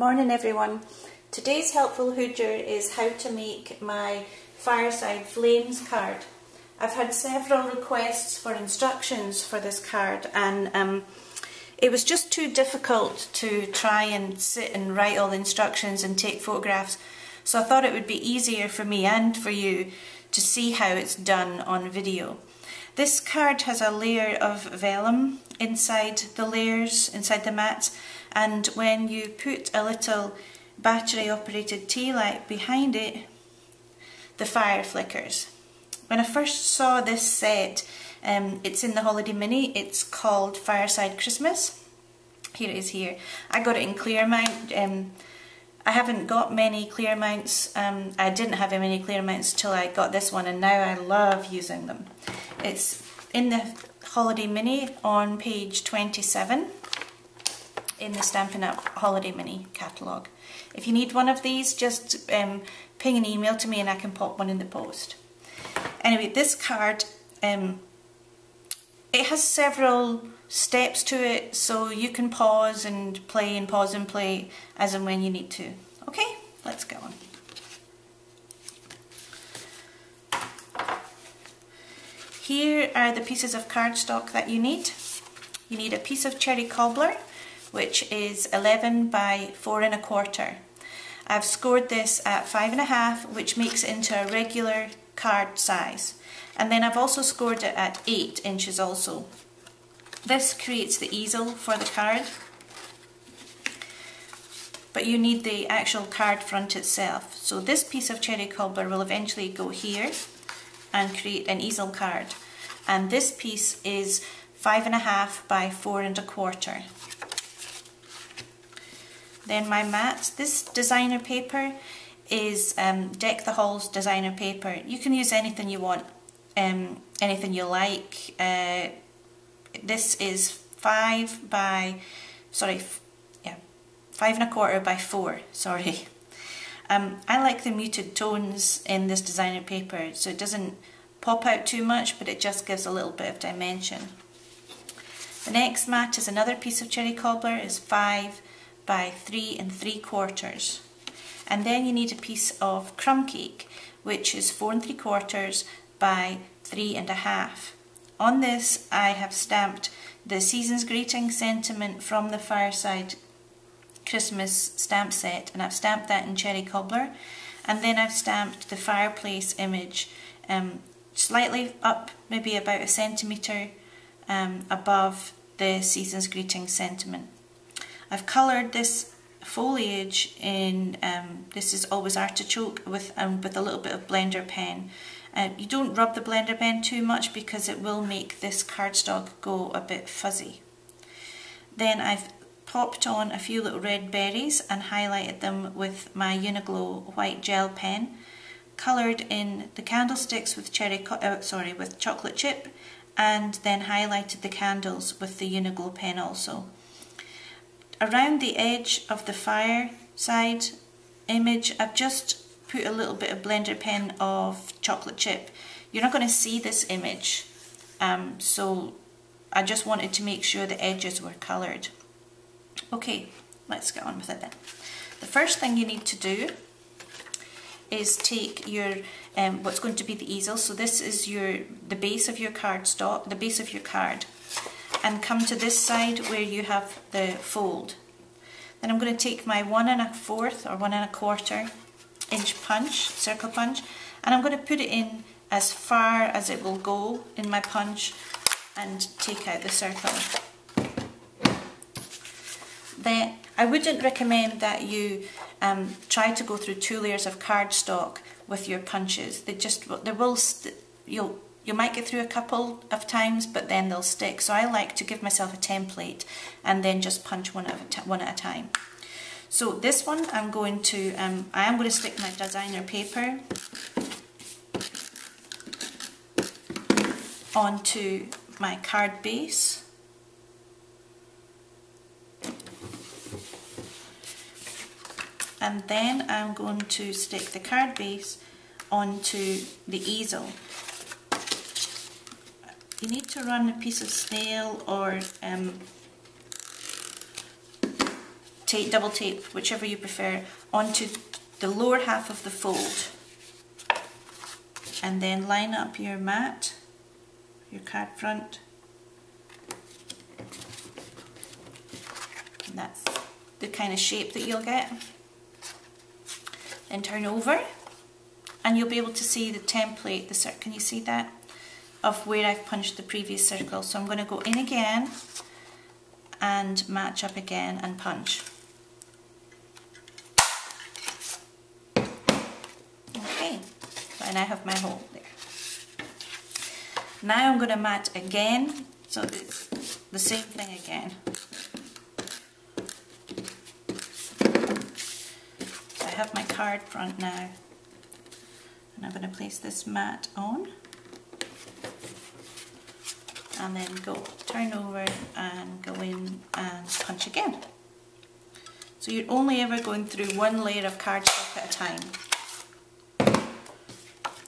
Morning everyone. Today's helpful hooger is how to make my Fireside Flames card. I've had several requests for instructions for this card and it was just too difficult to try and sit and write all the instructions and take photographs, so I thought it would be easier for me and for you to see how it's done on video. This card has a layer of vellum inside the layers, inside the mats, and when you put a little battery operated tea light behind it, the fire flickers. When I first saw this set, it's in the Holiday Mini, it's called Fireside Christmas. Here it is here. I got it in clear mount. I haven't got many clear mounts. I didn't have many clear mounts till I got this one, and now I love using them. It's in the Holiday Mini on page 27 in the Stampin' Up! Holiday Mini catalogue. If you need one of these, just ping an email to me and I can pop one in the post. Anyway, this card, it has several steps to it, so you can pause and play and pause and play as and when you need to. Okay, let's go on. Here are the pieces of cardstock that you need. You need a piece of cherry cobbler, which is 11 by 4 1/4. I've scored this at 5 1/2, which makes it into a regular card size. And then I've also scored it at 8 inches also. This creates the easel for the card, but you need the actual card front itself. So this piece of cherry cobbler will eventually go here and create an easel card. And this piece is 5 1/2 by 4 1/4. Then my mats, this designer paper is Deck the Halls designer paper. You can use anything you want, anything you like. This is 5 1/4 by 4, sorry. I like the muted tones in this designer paper, so it doesn't pop out too much, but it just gives a little bit of dimension. The next mat is another piece of cherry cobbler, is 5 by 3 3/4. And then you need a piece of crumb cake, which is 4 3/4 by 3 1/2. On this I have stamped the Season's Greeting sentiment from the Fireside Christmas stamp set, and I've stamped that in cherry cobbler, and then I've stamped the fireplace image slightly up, maybe about 1 centimetre above the Season's Greeting sentiment. I've coloured this foliage in, this is always artichoke, with a little bit of blender pen. You don't rub the blender pen too much because it will make this cardstock go a bit fuzzy. Then I've popped on a few little red berries and highlighted them with my Uniglow white gel pen, coloured in the candlesticks with with chocolate chip, and then highlighted the candles with the Uniglow pen also. Around the edge of the Fireside image, I've just put a little bit of blender pen of chocolate chip. You're not going to see this image, so I just wanted to make sure the edges were coloured. Okay, let's get on with it then. The first thing you need to do is take your what's going to be the easel. So this is the base of your cardstock, the base of your card, and come to this side where you have the fold. Then I'm going to take my 1 1/4 or 1 1/4 inch punch, circle punch, and I'm going to put it in as far as it will go in my punch and take out the circle. Then I wouldn't recommend that you try to go through 2 layers of cardstock with your punches. You might get through a couple of times, but then they'll stick. So I like to give myself a template and then just punch one at a time. So this one I am going to stick my designer paper onto my card base. And then I'm going to stick the card base onto the easel. You need to run a piece of snail or tape, double tape, whichever you prefer, onto the lower half of the fold. And then line up your mat, your card front. And that's the kind of shape that you'll get. Then turn over and you'll be able to see the template, can you see that? Of where I've punched the previous circle. So I'm going to go in again and match up again and punch. Okay, so I now have my hole there. Now I'm going to mat again, so it's the same thing again. So I have my card front now, and I'm going to place this mat on. And then turn over and go in and punch again. So you're only ever going through one layer of cardstock at a time.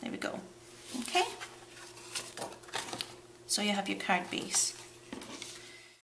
There we go. Okay. So you have your card base.